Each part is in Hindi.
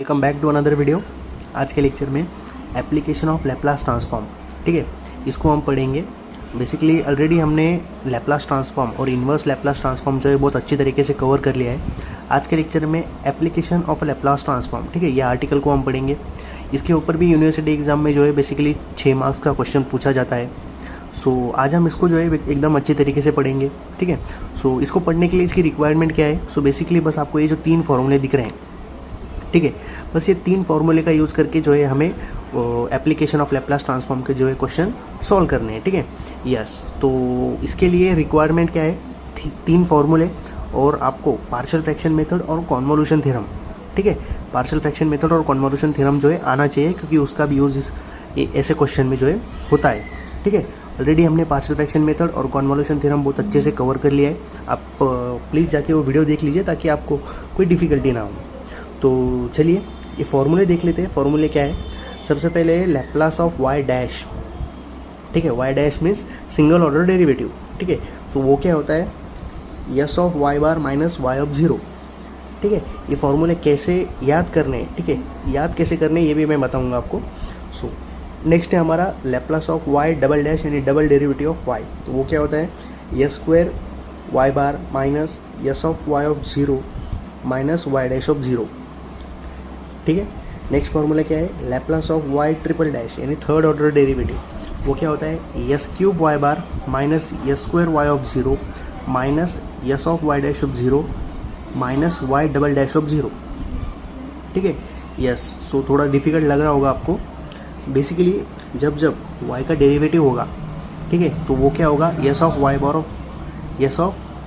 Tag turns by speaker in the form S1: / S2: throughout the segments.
S1: Welcome back to another video. आज के लेक्चर में एप्लीकेशन ऑफ लैप्लास ट्रांसफॉर्म, ठीक है, इसको हम पढ़ेंगे। बेसिकली ऑलरेडी हमने लैप्लास ट्रांसफॉर्म और इन्वर्स लैप्लास ट्रांसफॉर्म जो है बहुत अच्छी तरीके से कवर कर लिया है। आज के लेक्चर में एप्लीकेशन ऑफ लैप्लास ट्रांसफॉर्म, ठीक है, ये आर्टिकल को हम पढ़ेंगे। इसके ऊपर भी यूनिवर्सिटी एग्जाम में जो है बेसिकली 6 मार्क्स का क्वेश्चन पूछा जाता है। सो आज हम इसको जो है एकदम अच्छी तरीके से पढ़ेंगे, ठीक है। सो इसको पढ़ने के लिए इसकी रिक्वायरमेंट क्या है? सो बेसिकली बस आपको ये जो 3 फॉर्मूले दिख रहे हैं, ठीक है, बस ये 3 फॉर्मूले का यूज़ करके जो है हमें एप्लीकेशन ऑफ लैप्लास ट्रांसफॉर्म के जो है क्वेश्चन सॉल्व करने हैं, ठीक है। यस, तो इसके लिए रिक्वायरमेंट क्या है? 3 फॉर्मूले और आपको पार्शियल फ्रैक्शन मेथड और कॉन्वोल्यूशन थ्योरम, ठीक है। पार्शियल फ्रैक्शन मेथड और कॉन्वोल्यूशन थ्योरम जो है आना चाहिए, क्योंकि उसका भी यूज़ ऐसे क्वेश्चन में जो है होता है, ठीक है। ऑलरेडी हमने पार्शियल फ्रैक्शन मेथड और कॉन्वोल्यूशन थ्योरम बहुत अच्छे से कवर कर लिया है। आप प्लीज़ जाके वो वीडियो देख लीजिए ताकि आपको कोई डिफ़िकल्टी ना हो। तो चलिए ये फॉर्मूले देख लेते हैं। फॉर्मूले क्या है? सबसे पहले लैप्लास ऑफ वाई डैश, ठीक है, Y dash means single order derivative, ठीक है। तो वो क्या होता है? S of Y bar minus Y of zero, ठीक है। ये फॉर्मूले कैसे याद करने हैं, ठीक है, याद कैसे करने ये भी मैं बताऊंगा आपको। सो नेक्स्ट है हमारा Laplace of Y double dash यानी डबल डेरिवेटिव ऑफ वाई। तो वो क्या होता है? S square Y bar minus S of Y of zero minus Y dash of zero, ठीक है। नेक्स्ट फॉर्मूला क्या है? Laplace of Y triple dash यानी थर्ड ऑर्डर डेरिवेटिव। वो क्या होता है? S cube Y bar minus S square Y of zero minus S of Y dash of zero minus Y double dash of zero, ठीक है। यस, सो थोड़ा डिफिकल्ट लग रहा होगा आपको। बेसिकली जब जब वाई का डेरिवेटिव होगा, ठीक है, तो वो क्या होगा? S of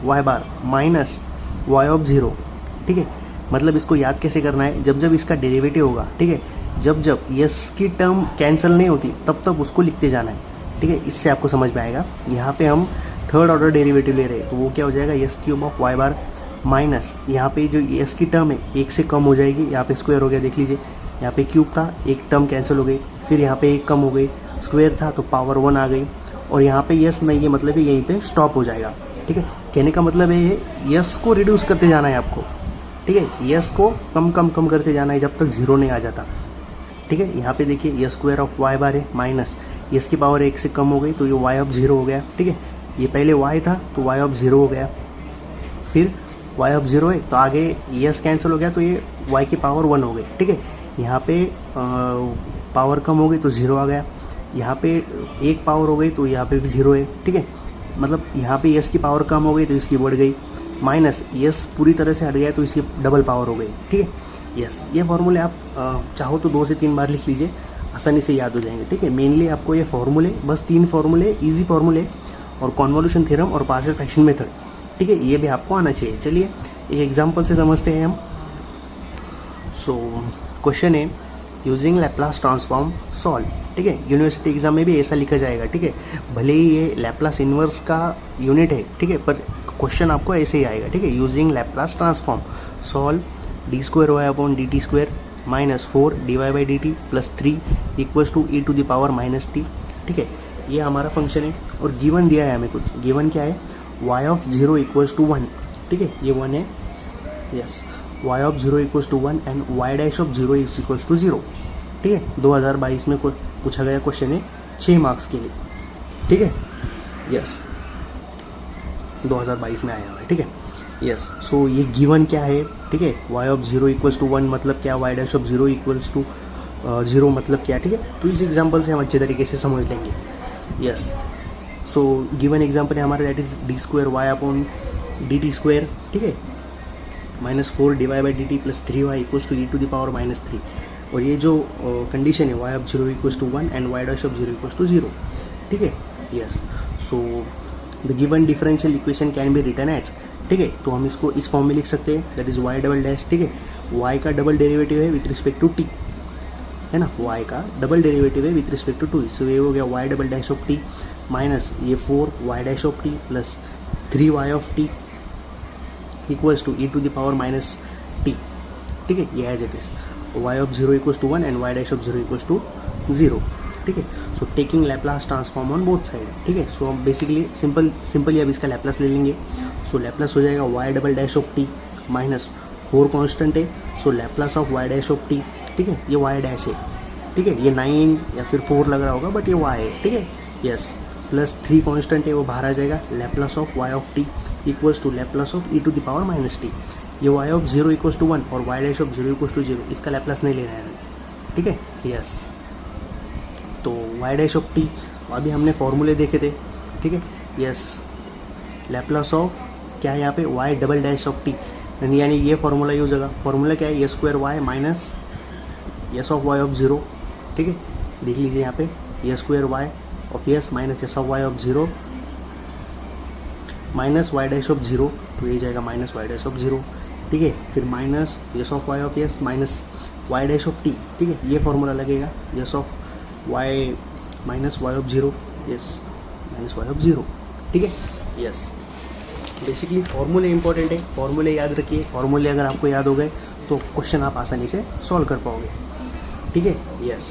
S1: Y bar minus Y of zero, ठीक है। मतलब इसको याद कैसे करना है? जब जब इसका डेरिवेटिव होगा, ठीक है, जब जब यस की टर्म कैंसिल नहीं होती तब तब उसको लिखते जाना है, ठीक है। इससे आपको समझ में आएगा। यहाँ पे हम थर्ड ऑर्डर डेरिवेटिव ले रहे हैं, तो वो क्या हो जाएगा? S cube of Y bar minus यहाँ पे जो यस की टर्म है 1 से कम हो जाएगी, यहाँ पे स्क्वायर हो गया, देख लीजिए। यहाँ पे क्यूब था, एक टर्म कैंसिल हो गई, फिर यहाँ पे 1 कम हो गई, स्क्वायर था तो पावर 1 आ गई, और यहाँ पे यस नहीं है, मतलब यहीं पे स्टॉप हो जाएगा, ठीक है। कहने का मतलब ये है यस को रिड्यूस करते जाना है आपको, ठीक है। यस को कम कम कम करते जाना है जब तक जीरो नहीं आ जाता, ठीक है। यहाँ पे देखिए यस स्क्वायर ऑफ वाई बार है माइनस यस की पावर 1 से कम हो गई तो ये वाई ऑफ जीरो हो गया, ठीक है। ये पहले वाई था तो वाई ऑफ जीरो हो गया, फिर वाई ऑफ जीरो है तो आगे यस कैंसिल हो गया तो ये वाई की पावर 1 हो गई, ठीक है। यहाँ पे पावर कम हो गई तो जीरो आ गया, यहाँ पे 1 पावर हो गई तो यहाँ पे भी जीरो है, ठीक है। मतलब यहाँ पे यस की पावर कम हो गई तो इसकी बढ़ गई, माइनस यस पूरी तरह से हट गया तो इसकी डबल पावर हो गई, ठीक है। यस, ये फॉर्मूले आप चाहो तो 2 से 3 बार लिख लीजिए, आसानी से याद हो जाएंगे, ठीक है। मेनली आपको ये फॉर्मूले, बस 3 फॉर्मूले, इजी फॉर्मूले और कॉन्वोल्यूशन थ्योरम और पार्शियल फ्रैक्शन मेथड, ठीक है, ये भी आपको आना चाहिए। चलिए एक एग्जाम्पल से समझते हैं हम। सो क्वेश्चन है यूजिंग लैप्लास ट्रांसफॉर्म सॉल्व, ठीक है। यूनिवर्सिटी एग्जाम में भी ऐसा लिखा जाएगा, ठीक है। भले ही ये लैप्लास इन्वर्स का यूनिट है, ठीक है, पर क्वेश्चन आपको ऐसे ही आएगा, ठीक है। Using Laplace transform solve D square Y upon D T square minus 4 D Y by D T plus 3 equals to E to the power minus T, ठीक है। ये हमारा फंक्शन है और गिवन दिया है हमें कुछ। गिवन क्या है? Y of zero equals to 1, ठीक है, ये 1 है। Yes, Y of zero equals to 1 and Y dash of zero is equals to 0, ठीक है। 2022 में पूछा गया क्वेश्चन है 6 मार्क्स के लिए, ठीक है। यस, 2022 में आया हुआ है, ठीक है। यस, सो ये गिवन क्या है, ठीक है। Y of zero equals to 1 मतलब क्या? Y dash of zero equals to 0 मतलब क्या, ठीक है। तो इस एग्जाम्पल से हम अच्छे तरीके से समझ लेंगे। यस, सो गिवन एग्जाम्पल है हमारा, that is D square Y upon D T square, ठीक है, minus 4 D Y by D T plus 3 Y equals to E to the power minus 3। और ये जो कंडीशन है Y of zero equals to 1 and Y dash of zero equals to 0, ठीक है। Yes, so the given differential equation can be written as, ठीक है। तो हम इसको इस फॉर्म में लिख सकते हैं, that is Y double dash, ठीक है। वाई का डबल डेरिवेटिव है विथ रिस्पेक्ट टू टी, है ना, वाई का डबल डेरिवेटिव है with respect to T. So ये हो गया Y double dash of T minus ये 4 Y dash of T plus 3 Y of T equals to E to the power minus T, ठीक है। ये as it is Y of zero equals to 1 and Y dash of zero equals to 0, ठीक है। So taking Laplace transform on both side, ठीक है। सो हम बेसिकली सिंपली अब इसका लैप्लास ले लेंगे। सो लैप्लास हो जाएगा Y double dash of T minus 4 constant है, so Laplace of Y dash of T, ठीक है, ये वाई डैश है, ठीक है, ये 9 या फिर 4 लग रहा होगा बट ये वाई है, ठीक है, यस। प्लस 3 कांस्टेंट है वो बाहर आ जाएगा, Laplace of Y of T equals to Laplace of E to the power minus T, ये वाई ऑफ 0 इक्वल्स टू 1 और Y dash of 0 equals to 0, इसका लैप्लास नहीं लेना है, ठीक है, यस। तो वाई डैश ऑफ टी अभी हमने फॉर्मूले देखे थे, ठीक है, यस, लैप्लास ऑफ क्या है यहाँ पे Y double dash of T, यानी ये फॉर्मूला यूज होगा, फॉर्मूला क्या है, s² y minus S of Y of 0, ठीक है, देख लीजिए यहाँ पे s² y of s minus S of Y of 0 minus Y dash of 0, तो ये जाएगा माइनस वाई डैश ऑफ 0, ठीक है, फिर minus S of Y of s minus Y dash of t, ठीक है, ये फॉर्मूला लगेगा S of Y minus Y of 0, yes, minus Y of 0, ठीक है, यस। बेसिकली फॉर्मूले इंपॉर्टेंट है, फॉर्मूले याद रखिए, फॉर्मूले अगर आपको याद हो गए तो क्वेश्चन आप आसानी से सॉल्व कर पाओगे, ठीक है, यस।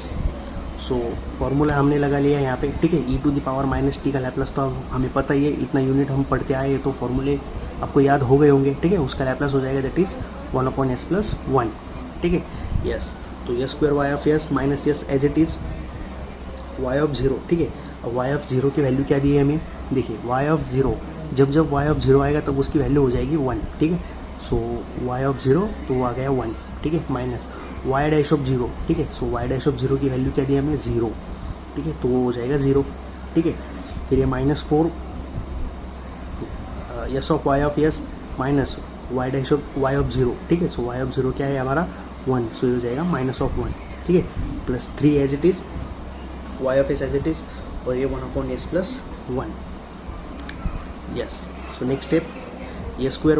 S1: सो फॉर्मूला हमने लगा लिया यहाँ पे, ठीक है, E to the power minus T का लैप्लास तो हमें पता ही है, इतना यूनिट हम पढ़ते आए तो फॉर्मूले आपको याद हो गए होंगे, ठीक है, उसका लैप्लास हो जाएगा दैट इज 1/s+1, ठीक है, यस। तो s² y of s minus s as it is y of 0, ठीक है, अब y ऑफ 0 की वैल्यू क्या दी है हमें, देखिए y ऑफ 0 जब y ऑफ 0 आएगा तब उसकी वैल्यू हो जाएगी 1, ठीक है, सो y ऑफ 0 तो वो आ गया 1, ठीक है, माइनस y डैश ऑफ 0, ठीक है, सो y डैश ऑफ 0 की वैल्यू क्या दी हमें 0, ठीक है, तो वो हो जाएगा 0, ठीक है, फिर ये -4 s of y of s minus y dash of y of 0, ठीक है, सो y ऑफ 0 क्या है हमारा 1, सो ये हो जाएगा -1, ठीक है, plus 3 as it is y of s as it is और ये 1/s+1, yes. So next step s²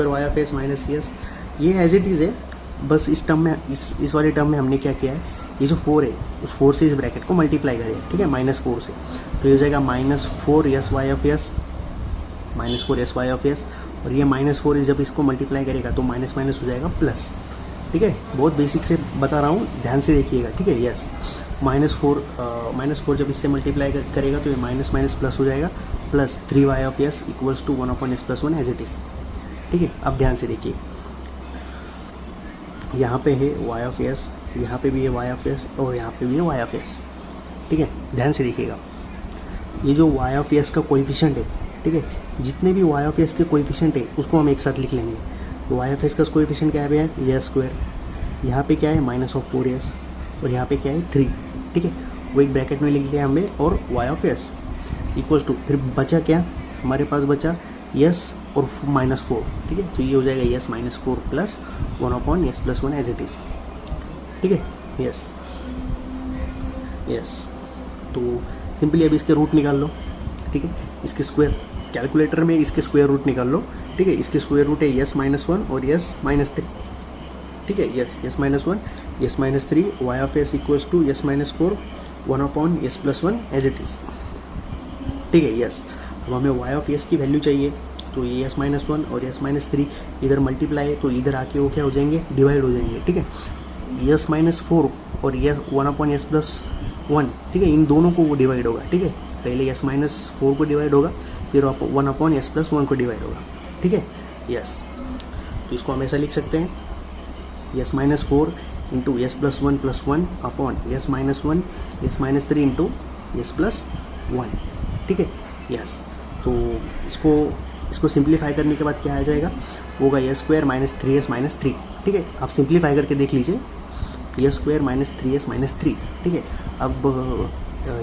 S1: y of s minus s, ये एज इट इज़ है, बस इस टर्म में इस वाले टर्म में हमने क्या किया है, ये जो 4 है उस 4 से इस ब्रैकेट को मल्टीप्लाई करें, ठीक है, -4 से, तो ये हो जाएगा -4 s y of s -4 s y of s, और ये -4 जब इसको मल्टीप्लाई करेगा तो माइनस माइनस हो जाएगा प्लस, ठीक है, बहुत बेसिक से बता रहा हूँ, ध्यान से देखिएगा, ठीक है, यस। -4 जब इससे मल्टीप्लाई करेगा तो ये माइनस माइनस प्लस हो जाएगा, plus 3y of s equals to 1/s+1 as it is, ठीक है। अब ध्यान से देखिए, यहाँ पे है y ऑफ s, यहाँ पे भी है y ऑफ s और यहाँ पे भी है y ऑफ s, ठीक है, ध्यान से देखिएगा, ये जो y ऑफ s का कोएफिशिएंट है, ठीक है, जितने भी y ऑफ s के कोएफिशिएंट है उसको हम एक साथ लिख लेंगे, y ऑफ s का कोएफिशिएंट क्या है भैया, ये स्क्वायर, यहाँ पे क्या है -4s और यहाँ पे क्या है 3, ठीक है, वो एक ब्रैकेट में लिख लिया हमने, और y of s equals to, फिर बचा क्या हमारे पास, बचा s और -4, ठीक है, तो ये हो जाएगा s -4 plus 1/s+1 as it is, ठीक है, यस, यस। तो सिंपली अभी इसके रूट निकाल लो, ठीक है, इसके स्क्वायर कैलकुलेटर में इसके स्क्वायर रूट निकाल लो, ठीक है, इसके स्क्वायर रूट है s -1 और s -3, ठीक है, yes, s -1 s -3 y of s equals to s -4 1/s+1 as it is, ठीक है, यस। अब हमें y ऑफ s की वैल्यू चाहिए, तो ये s -1 और s -3 इधर मल्टीप्लाई है तो इधर आके वो क्या हो जाएंगे, डिवाइड हो जाएंगे, ठीक है, s -4 और ये 1/s+1, ठीक है, इन दोनों को वो डिवाइड होगा, ठीक है, पहले s -4 को डिवाइड होगा, फिर 1/s+1 को डिवाइड होगा, ठीक है, यस। तो इसको हम ऐसा लिख सकते हैं, s -4 into s+1+1 upon s -1 s -3 into s+1, ठीक है, यस। तो इसको सिंप्लीफाई करने के बाद क्या आ जाएगा, होगा s² -3s -3, ठीक है, आप सिंप्लीफाई करके देख लीजिए, s² -3s -3, ठीक है। अब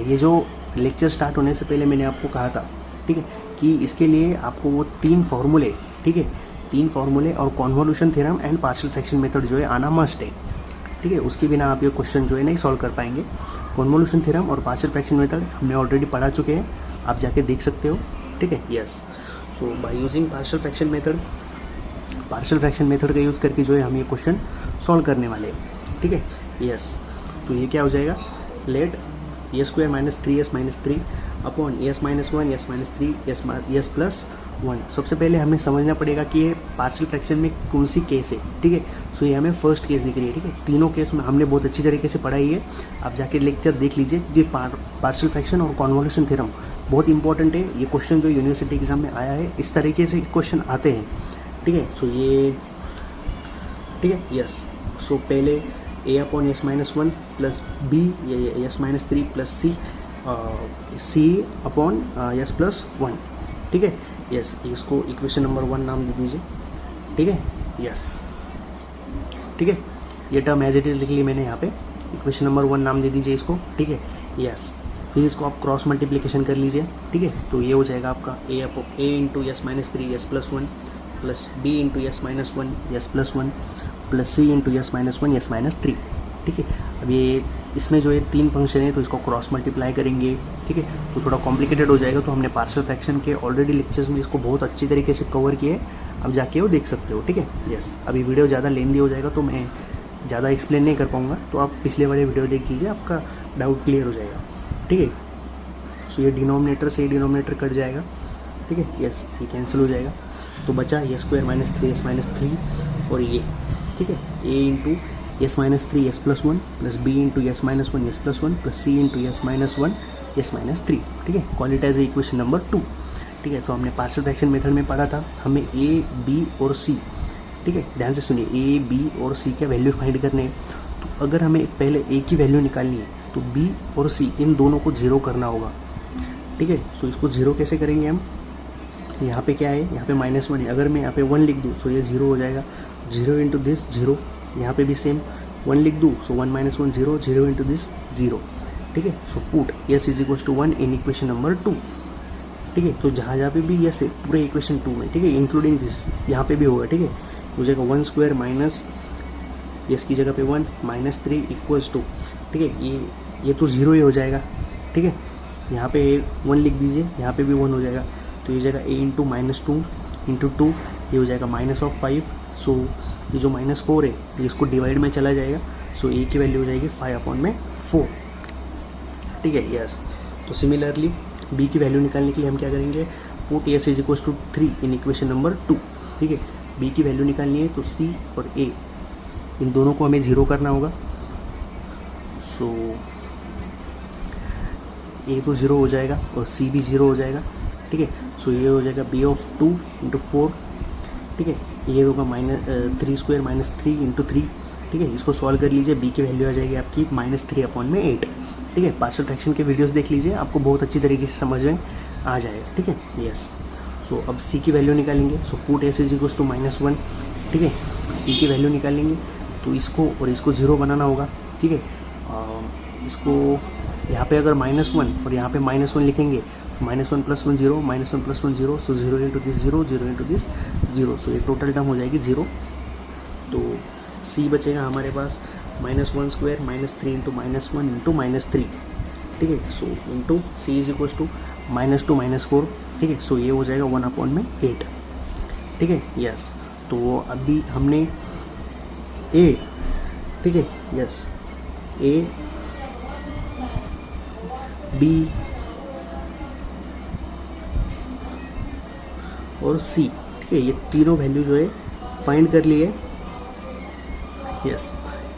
S1: ये जो लेक्चर स्टार्ट होने से पहले मैंने आपको कहा था, ठीक है, कि इसके लिए आपको वो 3 फॉर्मूले, ठीक है, 3 फॉर्मूले और convolution theorem and partial fraction method जो है आना मस्ट है, ठीक है, उसके बिना आप ये क्वेश्चन जो है नहीं सॉल्व कर पाएंगे। कॉन्वोल्यूशन थ्योरम और पार्शियल फ्रैक्शन मेथड हमने ऑलरेडी पढ़ा चुके हैं, आप जाके देख सकते हो, ठीक है, yes. So by using partial fraction method का यूज़ करके जो है हम ये क्वेश्चन सॉल्व करने वाले हैं, ठीक है, यस। तो ये क्या हो जाएगा, late s² -3s -3 upon s -1 s -3 s+1। सबसे पहले हमें समझना पड़ेगा कि ये पार्शियल फ्रैक्शन में कौन सी केस है, ठीक है, सो ये हमें फर्स्ट केस दिख रही है, ठीक है, तीनों केस में हमने बहुत अच्छी तरीके से पढ़ाई है, आप जाके लेक्चर देख लीजिए, क्योंकि पार्शियल फ्रैक्शन और कॉन्वोल्यूशन थ्योरम बहुत इंपॉर्टेंट है, ये क्वेश्चन जो यूनिवर्सिटी एग्जाम में आया है, इस तरीके से क्वेश्चन आते हैं, ठीक है। सो ये ठीक है, यस। सो पहले a upon S minus one plus B S minus three plus C upon S plus one, ठीक है, यस। इसको इक्वेशन नंबर 1 नाम दे दीजिए, ठीक है, यस, ठीक है। ये टर्म एज इट इज़ लिख ली मैंने यहाँ पे, इक्वेशन नंबर 1 नाम दे दीजिए इसको, ठीक है, यस। फिर इसको आप क्रॉस मल्टीप्लिकेशन कर लीजिए, ठीक है। तो ये हो जाएगा आपका A into S minus three S plus one plus B into S minus one S plus one plus C into S minus one S minus three, ठीक है। अब ये इसमें जो ये 3 फंक्शन है तो इसको क्रॉस मल्टीप्लाई करेंगे, ठीक है। तो थोड़ा कॉम्प्लिकेटेड हो जाएगा, तो हमने पार्शियल फ्रैक्शन के ऑलरेडी लेक्चर्स में इसको बहुत अच्छी तरीके से कवर किए है, अब जाके वो देख सकते हो, ठीक है, यस। अभी वीडियो ज़्यादा लेंदी हो जाएगा तो मैं ज़्यादा एक्सप्लेन नहीं कर पाऊँगा, तो आप पिछले वाले वीडियो देख लीजिए, आपका डाउट क्लियर हो जाएगा, ठीक है। सो ये डिनोमिनेटर से डिनोमिनेटर कट जाएगा, ठीक है, यस, ये कैंसिल हो जाएगा, तो बचा s square minus three s minus three और ये, ठीक है, A into S minus three S plus one plus B into S minus one S plus one plus C into S minus one S minus three, ठीक है। Call it as equation number 2, ठीक है। सो हमने पार्शियल फ्रैक्शन मेथड में पढ़ा था, हमें ए बी और सी, ठीक है, ध्यान से सुनिए, ए बी और सी के वैल्यू फाइंड करने हैं। तो अगर हमें पहले ए की वैल्यू निकालनी है तो बी और सी इन दोनों को 0 करना होगा, ठीक है। सो इसको 0 कैसे करेंगे हम, यहाँ पे क्या है, यहाँ पे -1 है, अगर मैं यहाँ पे 1 लिख दूँ तो ये 0 हो जाएगा, 0 इंटू दिस 0, यहाँ पे भी सेम 1 लिख दूँ, सो 1 - 1 0, 0 इंटू दिस 0, ठीक है। So put S is equal to 1 in equation number 2, ठीक है। तो जहाँ जहाँ पे भी यस है पूरे इक्वेशन 2 में, ठीक है, इंक्लूडिंग दिस यहाँ पे भी होगा, ठीक है। हो जाएगा 1 स्क्वायर माइनस यस की जगह पे 1 माइनस 3 इक्वल्स टू, ठीक है, ये तो 0 ही हो जाएगा, ठीक है। यहाँ पे 1 लिख दीजिए, यहाँ पे भी 1 हो जाएगा, तो ये हो जाएगा a into minus two into two, ये हो जाएगा -5। सो ये जो -4 है ये इसको डिवाइड में चला जाएगा, सो a की वैल्यू हो जाएगी 5/4, ठीक है, यस। तो सिमिलरली b की वैल्यू निकालने के लिए हम क्या करेंगे, put s is equal to 3 in equation number 2, ठीक है। b की वैल्यू निकालनी है तो c और a इन दोनों को हमें 0 करना होगा, सो a तो 0 हो जाएगा और c भी 0 हो जाएगा, ठीक है। सो ये हो जाएगा b ऑफ 2 इंटू 4, ठीक है, ये होगा -3 स्क्वायर माइनस 3 इंटू 3, ठीक है। इसको सॉल्व कर लीजिए, b की वैल्यू आ जाएगी आपकी -3/8, ठीक है। पार्शियल फ्रैक्शन के वीडियोस देख लीजिए, आपको बहुत अच्छी तरीके से समझ में आ जाएगा, ठीक है, यस। सो अब c की वैल्यू निकालेंगे, so put s is equal to -1, ठीक है। c की वैल्यू निकालेंगे तो इसको और इसको 0 बनाना होगा, ठीक है। इसको यहाँ पे अगर -1 और यहाँ पे -1 लिखेंगे, -1 + 1 0, -1 + 1 0, सो 0 इंटू दिस 0, 0 इंटू दिस 0, सो ये टोटल टर्म हो जाएगी 0। तो c बचेगा हमारे पास -1 स्क्वायर -3 इंटू -1 इंटू -3, ठीक है। So into c is equal to -2 -4, ठीक है। सो ये हो जाएगा 1/8, ठीक है, यस। तो अभी हमने a, ठीक है, यस, a b और c, ठीक है, ये तीनों वैल्यू जो है फाइंड कर लिए, यस,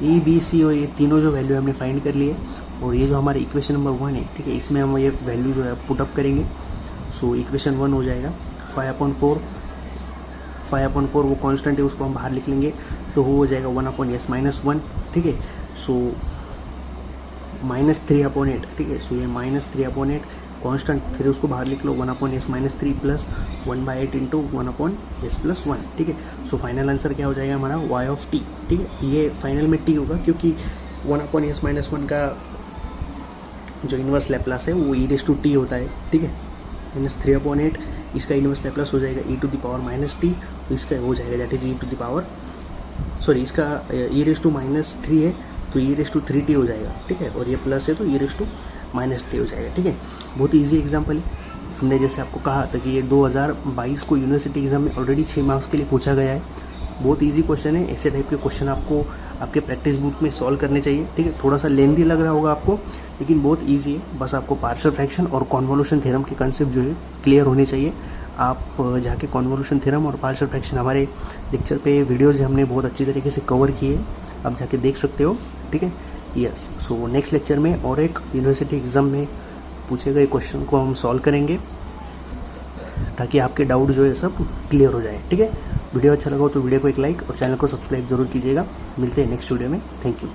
S1: ए बी सी और ये तीनों जो वैल्यू हमने फाइंड कर लिए, और ये जो हमारे इक्वेशन नंबर 1 है, ठीक है, इसमें हम ये वैल्यू जो है पुटअप करेंगे। सो इक्वेशन 1 हो जाएगा 5/4 वो कांस्टेंट है, उसको हम बाहर लिख लेंगे, तो वो हो जाएगा 1/s-1, ठीक है। सो -3/8, ठीक है। सो ये -3/8 कांस्टेंट, फिर उसको बाहर लिख लो 1/s-3 प्लस 1/8 इंटू 1/s+1, ठीक है। सो फाइनल आंसर क्या हो जाएगा हमारा y/t, ठीक है। ये फाइनल में t होगा क्योंकि 1/s-1 का जो इन्वर्स लैप्लास है वो e⁻t होता है, ठीक है। -3/8 इसका इन्वर्स लैप्लास हो जाएगा e⁻t, तो इसका हो जाएगा दैट इज इसका e⁻³ है तो e⁻3t हो जाएगा, ठीक है। और ये प्लस है तो e⁻t हो जाएगा, ठीक है। बहुत ईजी एग्जाम्पल है, हमने जैसे आपको कहा था कि ये 2022 को यूनिवर्सिटी एग्जाम में ऑलरेडी 6 मार्क्स के लिए पूछा गया है। बहुत ईजी क्वेश्चन है, ऐसे टाइप के क्वेश्चन आपको आपके प्रैक्टिस बुक में सॉल्व करने चाहिए, ठीक है। थोड़ा सा लेंथी लग रहा होगा आपको, लेकिन बहुत ईजी है, बस आपको पार्शियल फ्रैक्शन और कॉन्वोल्यूशन थ्योरम के कंसेप्ट जो है क्लियर होने चाहिए। आप जाके कॉन्वोल्यूशन थ्योरम और पार्शियल फ्रैक्शन हमारे लेक्चर पे वीडियोज़ हमने बहुत अच्छी तरीके से कवर किए, आप जाके देख सकते हो, ठीक है, यस। सो नेक्स्ट लेक्चर में और एक यूनिवर्सिटी एग्ज़ाम में पूछे गए क्वेश्चन को हम सॉल्व करेंगे ताकि आपके डाउट जो है सब क्लियर हो जाए, ठीक है। वीडियो अच्छा लगा हो तो वीडियो को एक लाइक और चैनल को सब्सक्राइब जरूर कीजिएगा। मिलते हैं नेक्स्ट वीडियो में। Thank you.